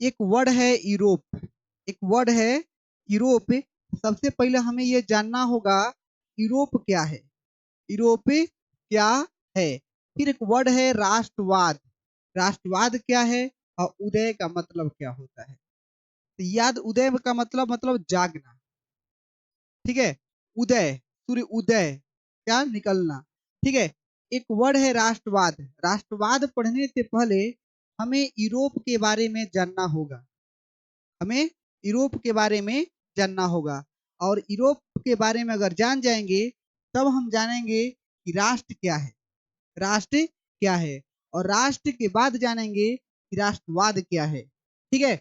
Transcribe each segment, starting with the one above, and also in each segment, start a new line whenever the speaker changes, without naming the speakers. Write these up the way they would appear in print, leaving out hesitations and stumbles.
एक वर्ड है यूरोप, एक वर्ड है यूरोप। सबसे पहले हमें ये जानना होगा यूरोप क्या है, यूरोप क्या है। फिर एक वर्ड है राष्ट्रवाद, राष्ट्रवाद क्या है और उदय का मतलब क्या होता है। तो याद, उदय का मतलब जागना, ठीक है। उदय, सूर्य उदय, क्या निकलना, ठीक है। एक वर्ड है राष्ट्रवाद, राष्ट्रवाद पढ़ने से पहले हमें यूरोप के बारे में जानना होगा, हमें यूरोप के बारे में जानना होगा। और यूरोप के बारे में अगर जान जाएंगे तब हम जानेंगे कि राष्ट्र क्या है, राष्ट्र क्या है। और राष्ट्र के बाद जानेंगे कि राष्ट्रवाद क्या है, ठीक है।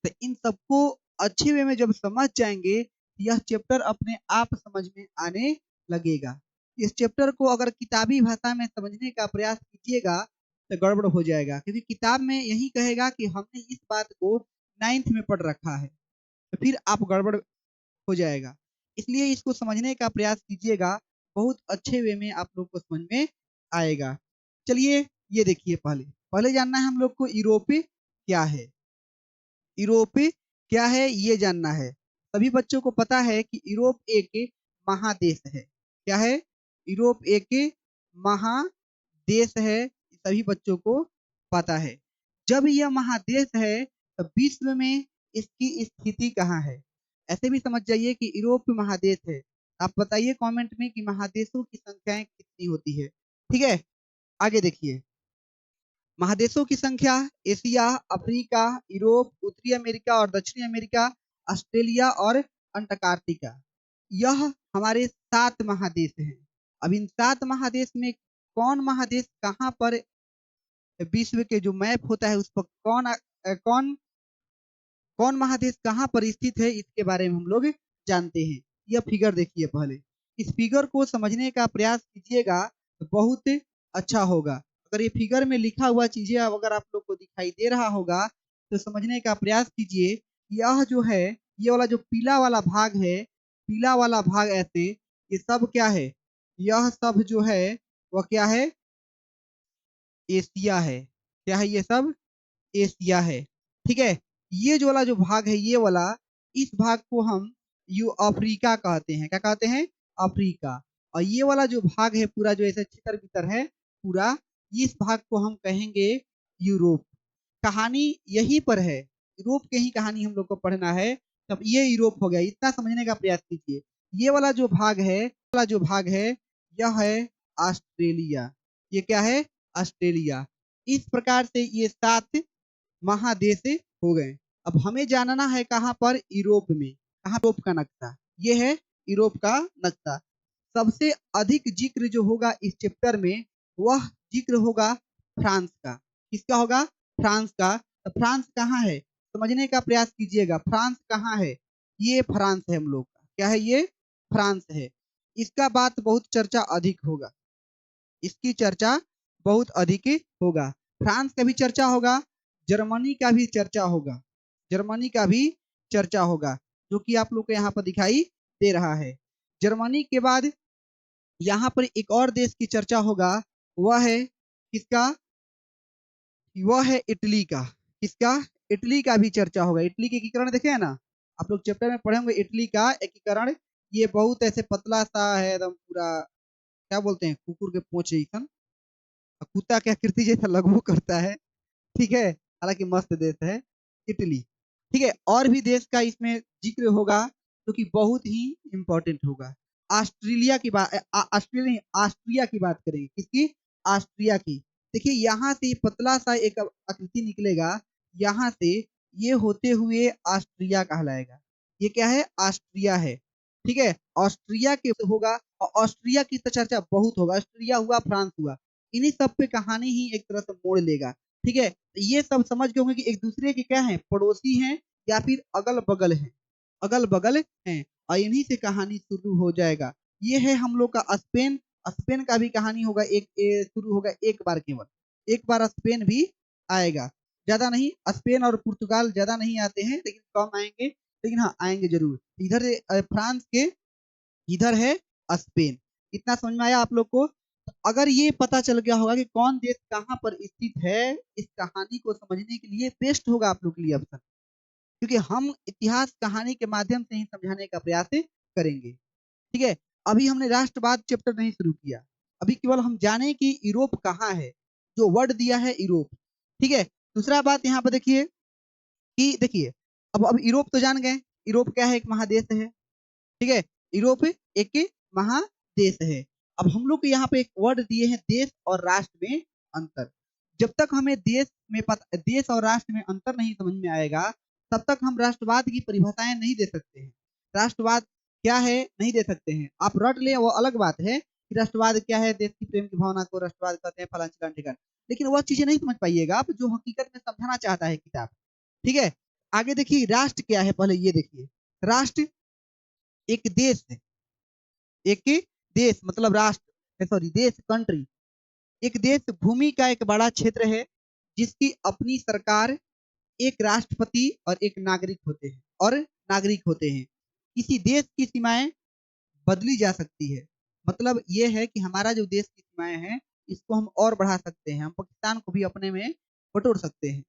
तो इन सबको अच्छे वे में जब समझ जाएंगे, यह चैप्टर अपने आप समझ में आने लगेगा। इस चैप्टर को अगर किताबी भाषा में समझने का प्रयास कीजिएगा तो गड़बड़ हो जाएगा, क्योंकि किताब में यही कहेगा कि हमने इस बात को 9th में पढ़ रखा है, तो फिर आप गड़बड़ हो जाएगा। इसलिए इसको समझने का प्रयास कीजिएगा, बहुत अच्छे वे में आप लोग को समझ में आएगा। चलिए ये देखिए, पहले पहले जानना है हम लोग को यूरोप क्या है। यूरोप क्या है ये जानना है। सभी बच्चों को पता है कि यूरोप एक महादेश है। क्या है? यूरोप एक महादेश है, सभी बच्चों को पता है। जब यह महादेश है तो विश्व में इसकी स्थिति कहाँ है? ऐसे भी समझ जाइए कि यूरोप महादेश है। आप बताइए कमेंट में कि महादेशों की संख्याएं कितनी होती है, ठीक है। आगे देखिए, महादेशों की संख्या एशिया, अफ्रीका, यूरोप, उत्तरी अमेरिका और दक्षिणी अमेरिका, ऑस्ट्रेलिया और अंटार्कटिका। यह हमारे 7 महादेश हैं। अब इन 7 महादेश में कौन महादेश कहाँ पर, विश्व के जो मैप होता है उस पर कौन कौन महादेश कहाँ पर स्थित है, इसके बारे में हम लोग जानते हैं। यह फिगर देखिए पहले, इस फिगर को समझने का प्रयास कीजिएगा तो बहुत अच्छा होगा। अगर ये फिगर में लिखा हुआ चीजें अगर आप लोग को दिखाई दे रहा होगा तो समझने का प्रयास कीजिए। यह जो है, ये वाला जो पीला वाला भाग है, पीला वाला भाग ऐसे, ये सब क्या है? यह सब जो है वह क्या है? एशिया है। क्या है? ये सब एशिया है, ठीक है। ये जो वाला जो भाग है, ये वाला, इस भाग को हम यू अफ्रीका कहते हैं। क्या कहते हैं? अफ्रीका। और ये वाला जो भाग है पूरा, जो ऐसे छितर बितर है पूरा, इस भाग को हम कहेंगे यूरोप। कहानी यहीं पर है, यूरोप के ही कहानी हम लोग को पढ़ना है। तब ये यूरोप हो गया, इतना समझने का प्रयास कीजिए। ये वाला जो भाग है, वाला जो भाग है, यह है ऑस्ट्रेलिया। ये क्या है? ऑस्ट्रेलिया। इस प्रकार से ये 7 महादेश हो गए। अब हमें जानना है कहाँ पर? यूरोप में। कहाँ? यूरोप का नक्शा, ये है यूरोप का नक्शा। सबसे अधिक जिक्र जो होगा इस चैप्टर में, वह जिक्र होगा फ्रांस का। किसका होगा? फ्रांस का। तो फ्रांस कहाँ है समझने का प्रयास कीजिएगा। फ्रांस कहाँ है? ये फ्रांस है हम लोग का। क्या है? ये फ्रांस है। इसका बात बहुत चर्चा अधिक होगा, इसकी चर्चा बहुत अधिक होगा। फ्रांस का भी चर्चा होगा, जर्मनी का भी चर्चा होगा, जर्मनी का भी चर्चा होगा, जो कि आप लोग को यहाँ पर दिखाई दे रहा है। जर्मनी के बाद यहाँ पर एक और देश की चर्चा होगा, वह है किसका? वह है इटली का। किसका? इटली का भी चर्चा होगा। इटली के एकीकरण देखे है ना, आप लोग चैप्टर में पढ़े होंगे इटली का एकीकरण। ये बहुत ऐसे पतला सा है एकदम पूरा, क्या बोलते हैं, कुकुर के पूंछ जैसा, कुत्ता की आकृति जैसा लगभग करता है, ठीक है। हालांकि मस्त देश है इटली, ठीक है। और भी देश का इसमें जिक्र होगा जो कि बहुत ही इंपॉर्टेंट होगा। ऑस्ट्रेलिया की बात, ऑस्ट्रेलिया, ऑस्ट्रिया की बात करेंगे। किसकी? ऑस्ट्रिया की। देखिए यहाँ से पतला सा एक आकृति निकलेगा, यहाँ से ये होते हुए ऑस्ट्रिया कहलाएगा। ये क्या है? ऑस्ट्रिया है, ठीक है। ऑस्ट्रिया के होगा, और ऑस्ट्रिया की तो चर्चा बहुत होगा। ऑस्ट्रिया हुआ, फ्रांस हुआ, इन्हीं सब पे कहानी ही एक तरह से मोड़ लेगा, ठीक है। ये सब समझ गए होंगे कि एक दूसरे के क्या है? पड़ोसी हैं या फिर अगल बगल हैं, अगल बगल हैं, और इन्हीं से कहानी शुरू हो जाएगा। ये है हम लोग का स्पेन। स्पेन का भी कहानी होगा, एक शुरू होगा एक बार, केवल एक बार स्पेन भी आएगा, ज्यादा नहीं। स्पेन और पुर्तगाल ज्यादा नहीं आते हैं, लेकिन कम आएंगे, लेकिन हाँ आएंगे जरूर। इधर फ्रांस के, इधर है स्पेन। इतना समझ में आया आप लोग को? अगर ये पता चल गया होगा कि कौन देश कहाँ पर स्थित है, इस कहानी को समझने के लिए बेस्ट होगा आप लोग के लिए ऑप्शन, क्योंकि हम इतिहास कहानी के माध्यम से ही समझाने का प्रयास करेंगे। ठीक है, अभी हमने राष्ट्रवाद चैप्टर नहीं शुरू किया, अभी केवल हम जाने कि यूरोप कहाँ है, जो वर्ड दिया है यूरोप। ठीक है, दूसरा बात यहाँ पर देखिए कि देखिए अब यूरोप तो जान गए, यूरोप क्या है, एक महादेश है। ठीक है, यूरोप एक महादेश है। अब हम लोग यहाँ पे एक वर्ड दिए हैं देश और राष्ट्र में अंतर। जब तक हमें देश और राष्ट्र में अंतर नहीं समझ में आएगा, तब तक हम राष्ट्रवाद की परिभाषाएं नहीं दे सकते हैं। राष्ट्रवाद क्या है नहीं दे सकते हैं, आप रट ले वो अलग बात है कि राष्ट्रवाद क्या है, देश की प्रेम की भावना को राष्ट्रवाद कहते हैं, फलान चिलान ठिकान, लेकिन वह चीजें नहीं समझ पाइएगा आप जो हकीकत में समझाना चाहता है किताब। ठीक है, आगे देखिए राष्ट्र क्या है, पहले ये देखिए। राष्ट्र एक देश है, एक देश मतलब राष्ट्र, सॉरी देश कंट्री। एक देश भूमि का एक बड़ा क्षेत्र है जिसकी अपनी सरकार, एक राष्ट्रपति और एक नागरिक होते हैं किसी देश की सीमाएं बदली जा सकती है। मतलब ये है कि हमारा जो देश की सीमाएं हैं इसको हम और बढ़ा सकते हैं, हम पाकिस्तान को भी अपने में बटोर सकते हैं,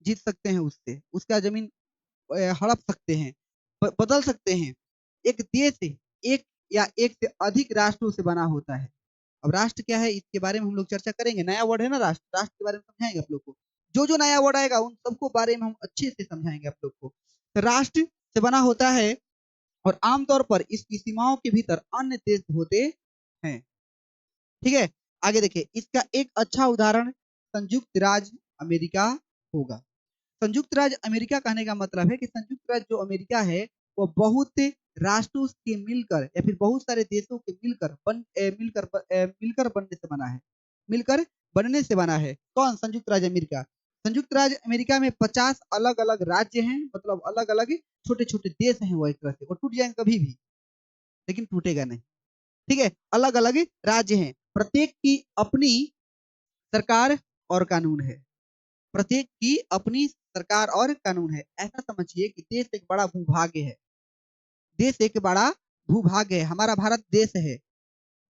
जीत सकते हैं उससे, उसका जमीन हड़प सकते हैं, बदल सकते हैं। एक देश एक या एक से अधिक राष्ट्रों से बना होता है। अब राष्ट्र क्या है इसके बारे में हम लोग चर्चा करेंगे, नया वर्ड है ना राष्ट्र, राष्ट्र के बारे में समझाएंगे आप लोग को। जो जो नया वर्ड आएगा उन सबको बारे में हम अच्छे से समझाएंगे आप लोग को। तो राष्ट्र से बना होता है और आमतौर पर इसकी सीमाओं के भीतर अन्य देश होते हैं। ठीक है, आगे देखिए इसका एक अच्छा उदाहरण संयुक्त राज्य अमेरिका होगा। संयुक्त राज्य अमेरिका कहने का मतलब है कि संयुक्त राज्य जो अमेरिका है वो बहुत राष्ट्रों के मिलकर या फिर बहुत सारे देशों के मिलकर बनने से बना है, मिलकर बनने से बना है। कौन? संयुक्त राज्य अमेरिका। संयुक्त राज्य अमेरिका में 50 अलग अलग राज्य हैं, मतलब अलग अलग छोटे छोटे देश हैं, वो एक तरह से वो टूट जाएंगे कभी भी लेकिन टूटेगा नहीं। ठीक है, अलग अलग राज्य हैं, प्रत्येक की अपनी सरकार और कानून है, प्रत्येक की अपनी सरकार और कानून है। ऐसा समझिए कि देश एक बड़ा भूभाग्य है, देश एक बड़ा भूभाग्य है, हमारा भारत देश है।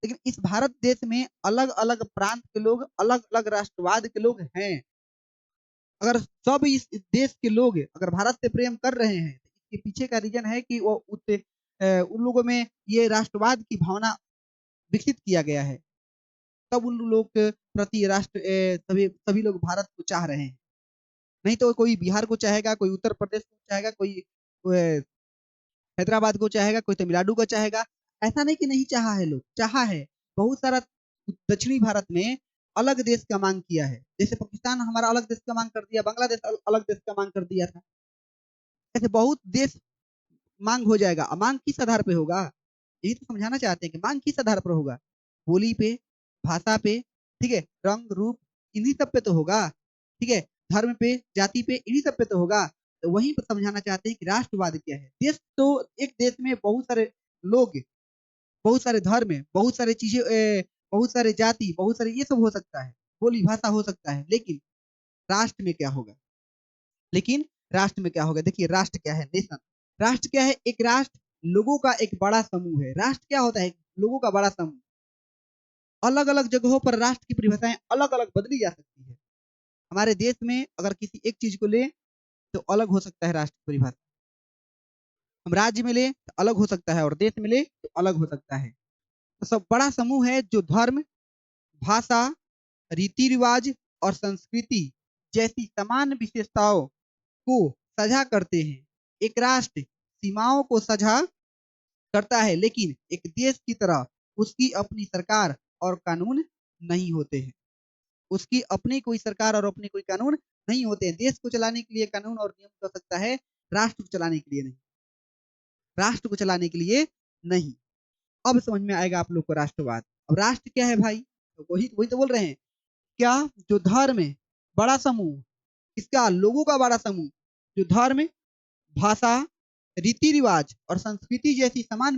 लेकिन इस भारत देश में अलग अलग प्रांत के लोग, अलग अलग राष्ट्रवाद के लोग हैं। अगर सब इस देश के लोग अगर भारत से प्रेम कर रहे हैं तो इसके पीछे का रीजन है कि वो उन लोगों में ये राष्ट्रवाद की भावना विकसित किया गया है, तब उन लोग के प्रति राष्ट्र सभी सभी लोग भारत को चाह रहे हैं। नहीं तो कोई बिहार को चाहेगा, कोई उत्तर प्रदेश को चाहेगा, कोई हैदराबाद को चाहेगा, कोई तमिलनाडु को चाहेगा। ऐसा नहीं कि नहीं चाहा है, लोग चाहा है। बहुत सारा दक्षिणी भारत में अलग देश का मांग किया है, जैसे पाकिस्तान हमारा अलग देश का मांग कर दिया, बांग्लादेश अलग देश का मांग कर दिया था। ऐसे बहुत देश मांग हो जाएगा। मांग किस आधार पे होगा, यही तो समझाना चाहते हैं कि मांग किस आधार पर होगा। बोली पे, भाषा पे, ठीक है, रंग रूप, इन्हीं सब पे तो होगा। ठीक है, धर्म पे, जाति पे, इन्हीं सब पे तो होगा। तो वहीं पर समझाना चाहते हैं कि राष्ट्रवाद क्या है। देश तो एक देश में बहुत सारे लोग, बहुत सारे धर्म, बहुत सारे चीजें, बहुत सारे जाति, बहुत सारे ये सब हो सकता है, बोली भाषा हो सकता है, लेकिन राष्ट्र में क्या होगा, लेकिन राष्ट्र में क्या होगा। देखिए राष्ट्र क्या है, नेशन। राष्ट्र क्या है, एक राष्ट्र लोगों का एक बड़ा समूह है। राष्ट्र क्या होता है, लोगों का बड़ा समूह। अलग अलग जगहों पर राष्ट्र की परिभाषाएं अलग अलग बदली जा सकती है। हमारे देश में अगर किसी एक चीज को ले तो अलग हो सकता है राष्ट्र की परिभाषा, हम राज्य में ले तो अलग हो सकता है और देश में ले तो अलग हो सकता है। तो सब बड़ा समूह है जो धर्म, भाषा, रीति रिवाज और संस्कृति जैसी समान विशेषताओं को साझा करते हैं। एक राष्ट्र सीमाओं को साझा करता है लेकिन एक देश की तरह उसकी अपनी सरकार और कानून नहीं होते हैं। उसकी अपनी कोई सरकार और अपने कोई कानून नहीं होते हैं। देश को चलाने के लिए कानून और नियम कर सकता है, राष्ट्र को चलाने के लिए नहीं, राष्ट्र को चलाने के लिए नहीं। अब समझ में आएगा आप लोग को राष्ट्रवाद। अब राष्ट्र क्या है भाई, तो वही वही तो बोल रहे हैं। क्या? जो धर्म है, बड़ा समूह, इसका लोगों का बड़ा समूह, जो धर्म, भाषा, रीति रिवाज और संस्कृति जैसी समान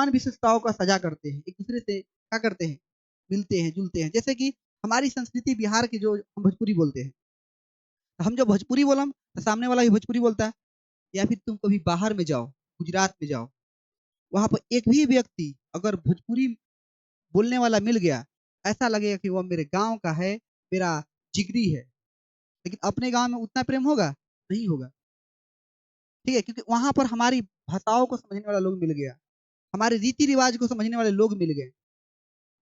विशेषताओं का सजा करते हैं, एक दूसरे से क्या करते हैं, मिलते हैं जुलते हैं। जैसे कि हमारी संस्कृति बिहार की, जो हम भोजपुरी बोलते हैं, हम जब भोजपुरी बोलम तो सामने वाला भी भोजपुरी बोलता है। या फिर तुम कभी बाहर में जाओ, गुजरात में जाओ, वहां पर एक भी व्यक्ति अगर भोजपुरी बोलने वाला मिल गया, ऐसा लगेगा कि वह मेरे गांव का है, मेरा जिगरी है। लेकिन अपने गांव में उतना प्रेम होगा? नहीं होगा। ठीक है, क्योंकि वहां पर हमारी भाषाओं को समझने वाला लोग मिल गया, हमारे रीति रिवाज को समझने वाले लोग मिल गए।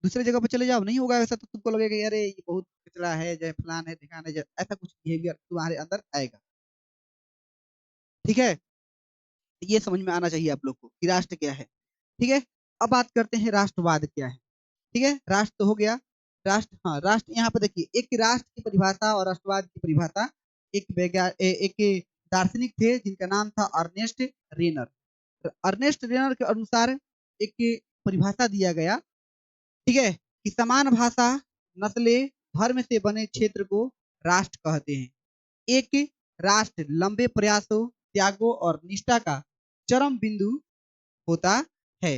दूसरे जगह पर चले जाओ, नहीं होगा ऐसा, तो तुमको लगेगा कि अरे ये बहुत कचरा है, जय फलान है, ढिकान है, ऐसा कुछ बिहेवियर तुम्हारे अंदर आएगा। ठीक है, ये समझ में आना चाहिए आप लोग को कि राष्ट्र क्या है। ठीक है, अब बात करते हैं राष्ट्रवाद क्या है। ठीक है, राष्ट्र तो हो गया। राष्ट्र, हाँ, राष्ट्र यहाँ पर देखिए, एक राष्ट्र की परिभाषा और राष्ट्रवाद की परिभाषा, एक दार्शनिक थे जिनका नाम था अर्नेस्ट रेनर। अर्नेस्ट रेनर के अनुसार एक परिभाषा दिया गया, ठीक है, कि समान भाषा, नस्लें, धर्म से बने क्षेत्र को राष्ट्र कहते हैं। एक राष्ट्र लंबे प्रयासों, त्यागों और निष्ठा का चरम बिंदु होता है।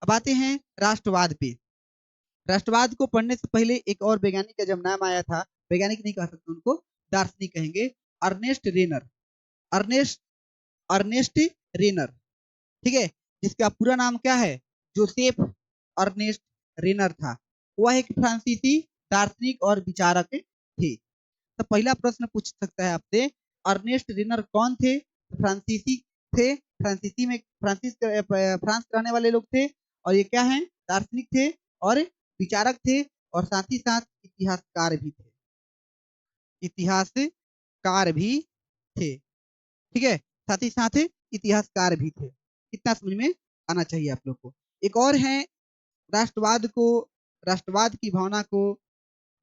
अब आते हैं राष्ट्रवाद पे। राष्ट्रवाद को पढ़ने से पहले एक और वैज्ञानिक का जब नाम आया था, वैज्ञानिक नहीं कह सकते उनको, दार्शनिक कहेंगे, अर्नेस्ट रेनर। अर्नेस्ट अर्नेस्ट रेनर, ठीक है, जिसका पूरा नाम क्या है? जोसेफ अर्नेस्ट रेनर था। वह एक फ्रांसीसी दार्शनिक और विचारक थे। तो पहला प्रश्न पूछ सकता है आपसे, अर्नेस्ट रेनर कौन थे? फ्रांसीसी थे, फ्रांसीसी में फ्रांस के रहने वाले लोग थे, और ये क्या है? दार्शनिक थे और विचारक थे, और साथ ही साथ इतिहासकार भी थे। इतिहासकार भी थे, ठीक है, साथ ही साथ इतिहासकार भी थे। इतना समझ में आना चाहिए आप लोग को। एक और है राष्ट्रवाद को, राष्ट्रवाद की भावना को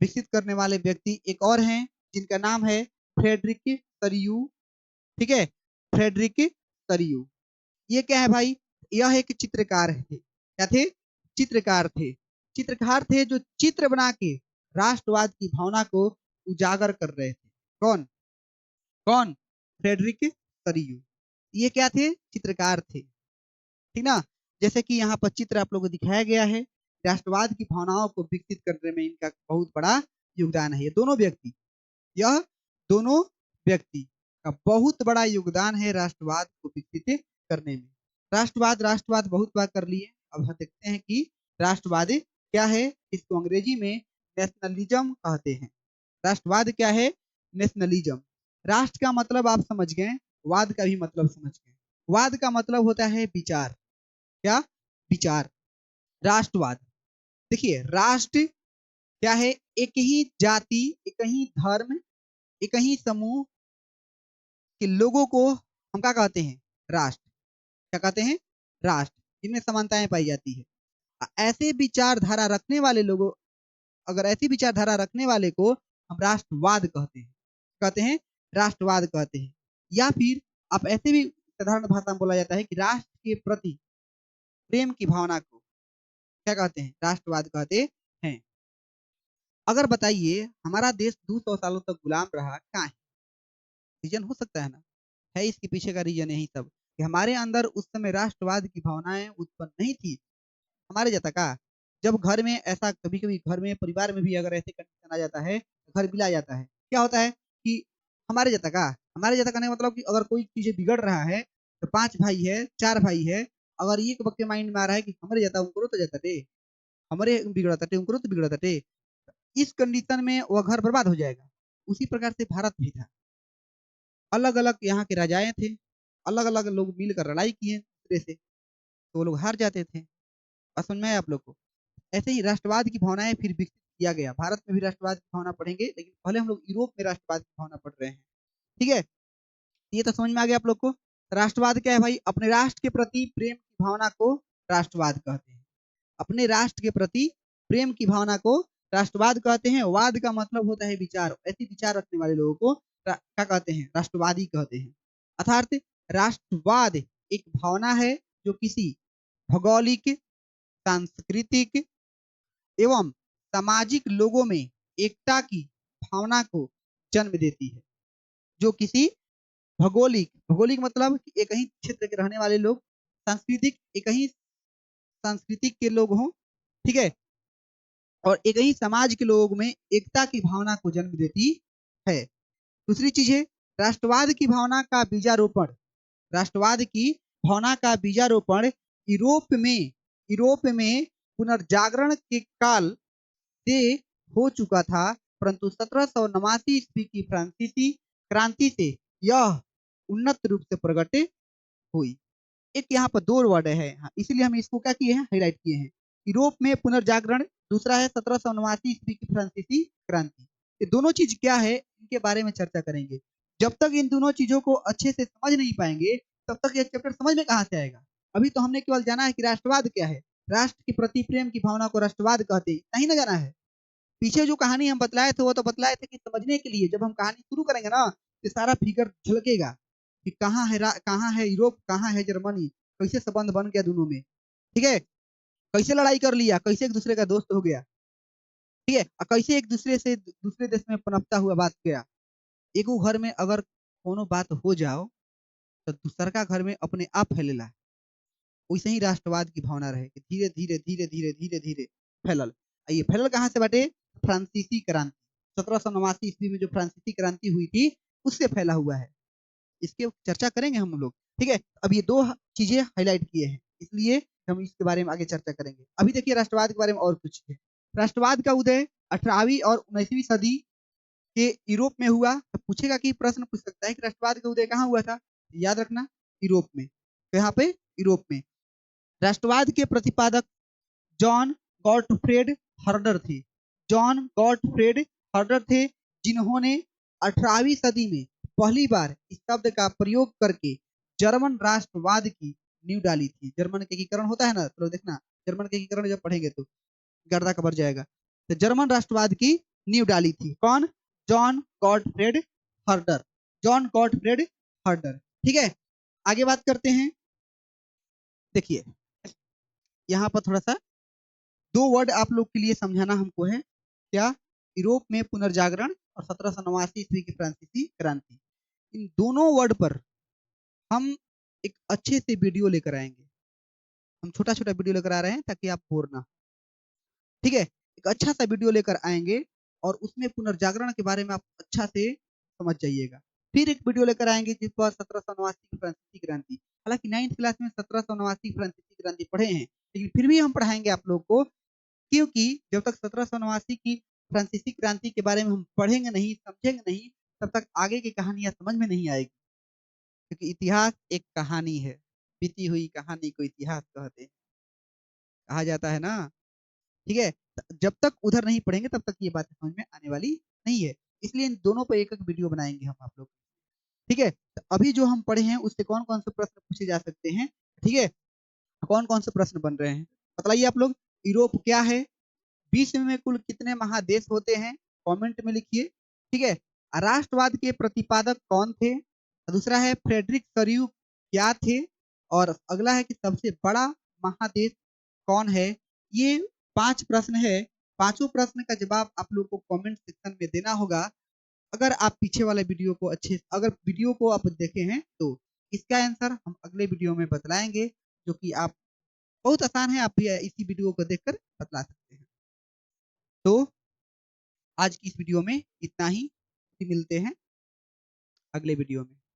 विकसित करने वाले व्यक्ति एक और हैं, जिनका नाम है फ्रेडरिक सरियू। ठीक है, फ्रेडरिक सरियू। ये क्या है भाई? यह एक चित्रकार थे। क्या थे? चित्रकार थे। चित्रकार थे जो चित्र बना के राष्ट्रवाद की भावना को उजागर कर रहे थे। कौन कौन? फ्रेडरिक सरियू। ये क्या थे? चित्रकार थे। ठीक ना? जैसे कि यहाँ पर चित्र आप लोगों को दिखाया गया है, राष्ट्रवाद की भावनाओं को विकसित करने में इनका बहुत बड़ा योगदान है। ये दोनों व्यक्ति, यह दोनों व्यक्ति का बहुत बड़ा योगदान है राष्ट्रवाद को विकसित करने में। राष्ट्रवाद राष्ट्रवाद बहुत बार कर लिए, अब हम देखते हैं कि राष्ट्रवाद क्या है। इसको अंग्रेजी में नेशनलिज्म कहते हैं। राष्ट्रवाद क्या है? नेशनलिज्म। राष्ट्र का मतलब आप समझ गए, वाद का भी मतलब समझ गए। वाद का मतलब होता है विचार। क्या? विचार। राष्ट्रवाद, देखिए, राष्ट्र क्या है? एक ही जाति, एक ही धर्म, एक ही समूह के लोगों को हम क्या कहते हैं? राष्ट्र। क्या कहते हैं? राष्ट्र, जिनमें समानताएं पाई जाती है। ऐसे विचारधारा रखने वाले लोगों, अगर ऐसी विचारधारा रखने वाले को हम राष्ट्रवाद कहते हैं। कहते हैं राष्ट्रवाद कहते हैं। या फिर आप ऐसे भी साधारण भाषा में बोला जाता है कि राष्ट्र के प्रति प्रेम की भावना को क्या कहते हैं? राष्ट्रवाद कहते हैं। अगर बताइए, हमारा देश 200 सालों तक गुलाम रहा, क्या है? रीजन हो सकता है ना, है इसके पीछे का रीजन यही सब कि हमारे अंदर उस समय राष्ट्रवाद की भावनाएं उत्पन्न नहीं थी। हमारे जैसा का, जब घर में ऐसा कभी कभी घर में परिवार में भी अगर ऐसे कंडीशन आ जाता है, घर बिला जाता है, क्या होता है कि हमारे जैसा का, हमारे जैसा करने का मतलब कि अगर कोई चीजें बिगड़ रहा है, तो 5 भाई है, 4 भाई है, अगर एक वक्त माइंड में आ रहा है कि हमारे जैसा उनको तो जाता टे, हमारे बिगड़ा टे उनको तो बिगड़ा टे, इस कंडीशन में वह घर बर्बाद हो जाएगा। उसी प्रकार से भारत भी था। अलग अलग यहाँ के राजाएं थे, अलग अलग लोग मिलकर लड़ाई किए दूसरे से, तो वो लोग हार जाते थे। बात समझ में आया आप लोग को? ऐसे ही राष्ट्रवाद की भावनाएं फिर विकसित किया गया। भारत में भी राष्ट्रवाद की भावना पढ़ेंगे, लेकिन पहले हम लोग यूरोप में राष्ट्रवाद की भावना पढ़ रहे हैं। ठीक है, ये तो समझ में आ गया आप लोग को। राष्ट्रवाद क्या है भाई? अपने राष्ट्र के प्रति प्रेम की भावना को राष्ट्रवाद कहते हैं। अपने राष्ट्र के प्रति प्रेम की भावना को राष्ट्रवाद कहते हैं। वाद का मतलब होता है विचार। ऐसे विचार रखने वाले लोगों को क्या कहते हैं? राष्ट्रवादी कहते हैं। अर्थात राष्ट्रवाद एक भावना है जो किसी भौगोलिक, सांस्कृतिक एवं सामाजिक लोगों में एकता की भावना को जन्म देती है। जो किसी भौगोलिक, भौगोलिक मतलब कि एक ही क्षेत्र के रहने वाले लोग, सांस्कृतिक एक ही सांस्कृतिक के लोग हों, ठीक है, और एक ही समाज के लोगों में एकता की भावना को जन्म देती है। दूसरी चीज है राष्ट्रवाद की भावना का बीजारोपण। राष्ट्रवाद की भावना का बीजारोपण यूरोप में पुनर्जागरण के काल से हो चुका था, परंतु 1789 ईस्वी की फ्रांसीसी क्रांति से यह उन्नत रूप से प्रकट हुई। एक यहाँ पर दो वर्ड है, हाँ, इसीलिए हम इसको क्या किए हैं, हाईलाइट किए हैं। यूरोप में पुनर्जागरण, दूसरा है 1789 ईस्वी की फ्रांसीसी क्रांति। ये दोनों चीज क्या है, इनके बारे में चर्चा करेंगे। जब तक इन दोनों चीजों को अच्छे से समझ नहीं पाएंगे, तब तक ये चैप्टर समझ में कहाँ से आएगा। अभी तो हमने केवल जाना है कि राष्ट्रवाद क्या है, राष्ट्र के प्रति प्रेम की भावना को राष्ट्रवाद कहते हैं, नहीं ना जाना है। पीछे जो कहानी हम बतलाए थे वो तो बतलाए थे कि समझने के लिए, जब हम कहानी शुरू करेंगे ना तो सारा फिगर झलकेगा कि कहाँ है यूरोप, कहाँ है जर्मनी, कैसे संबंध बन गया दोनों में, ठीक है, कैसे लड़ाई कर लिया, कैसे एक दूसरे का दोस्त हो गया, ठीक है, और कैसे एक दूसरे से दूसरे देश में पनपता हुआ बात गया। एगो घर में अगर कोनो बात हो जाओ तो दूसर का घर में अपने आप फैलेला। वैसे ही राष्ट्रवाद की भावना रहे कि धीरे धीरे धीरे धीरे धीरे धीरे फैलल। ये फैलल कहाँ से बाटे, फ्रांसीसी क्रांति, 1789 ईस्वी में जो फ्रांसीसी क्रांति हुई थी उससे फैला हुआ है। इसके चर्चा करेंगे हम लोग, ठीक है। अब ये दो चीजें हाईलाइट किए हैं, इसलिए हम इसके बारे में आगे चर्चा करेंगे। अभी देखिए राष्ट्रवाद के बारे में और कुछ है। राष्ट्रवाद का उदय 18वीं और 19वीं सदी के यूरोप में हुआ। तो पूछेगा कि प्रश्न पूछ सकता है कि राष्ट्रवाद का उदय कहाँ हुआ था, याद रखना यूरोप में। तो यहाँ पे यूरोप में राष्ट्रवाद के प्रतिपादक जॉन गॉटफ्रेड हर्डर थे। जॉन गॉटफ्रेड हर्डर थे, जिन्होंने 18वीं सदी में पहली बार इस शब्द का प्रयोग करके जर्मन राष्ट्रवाद की नींव डाली थी। जर्मन के एकीकरण होता है ना, तो देखना जर्मन के एकीकरण जब पढ़ेंगे तो गर्दा कबर जाएगा। तो जर्मन राष्ट्रवाद की नींव डाली थी कौन, जॉन गॉटफ्रेड हर्डर, जॉन गॉटफ्रेड हर्डर, ठीक है। आगे बात करते हैं। देखिए यहाँ पर थोड़ा सा दो वर्ड आप लोग के लिए समझाना हमको है, क्या, यूरोप में पुनर्जागरण और 1789 ईस्वी की फ्रांसीसी क्रांति। इन दोनों वर्ड पर हम एक अच्छे से वीडियो लेकर आएंगे। हम छोटा छोटा वीडियो लेकर आ रहे हैं ताकि आप बोर ना, ठीक है। एक अच्छा सा वीडियो लेकर आएंगे और उसमें पुनर्जागरण के बारे में आप अच्छा से समझ जाइएगा। फिर एक वीडियो लेकर आएंगे जिस पर 1789 की फ्रांसीसी क्रांति। हालांकि 9th क्लास में 1789 फ्रांसीसी क्रांति पढ़े हैं, लेकिन फिर भी हम पढ़ाएंगे आप लोग को, क्योंकि जब तक 1789 की फ्रांसीसी क्रांति के बारे में हम पढ़ेंगे नहीं, समझेंगे नहीं, तब तक आगे की कहानियां समझ में नहीं आएगी। क्योंकि इतिहास एक कहानी है, बीती हुई कहानी को इतिहास कहते हैं, कहा जाता है ना, ठीक है। जब तक उधर नहीं पढ़ेंगे तब तक ये बात समझ में आने वाली नहीं है। इसलिए इन दोनों पर एक एक वीडियो बनाएंगे हम आप लोग, ठीक है। तो अभी जो हम पढ़े हैं उससे कौन कौन से प्रश्न पूछे जा सकते हैं, ठीक है, कौन कौन से प्रश्न बन रहे हैं बताइए आप लोग। यूरोप क्या है, विश्व में कुल कितने महादेश होते हैं, कमेंट में लिखिए, ठीक है। राष्ट्रवाद के प्रतिपादक कौन थे, दूसरा है फ्रेडरिक सरियू क्या थे, और अगला है कि सबसे बड़ा महादेश कौन है। ये 5 प्रश्न है। पांचों प्रश्न का जवाब आप लोग को कमेंट सेक्शन में देना होगा। अगर आप पीछे वाले वीडियो को अगर वीडियो को आप देखे हैं तो इसका आंसर हम अगले वीडियो में बतलाएंगे, जो कि आप बहुत आसान है, आप भी इसी वीडियो को देखकर बतला सकते हैं। तो आज की इस वीडियो में इतना ही, मिलते हैं अगले वीडियो में।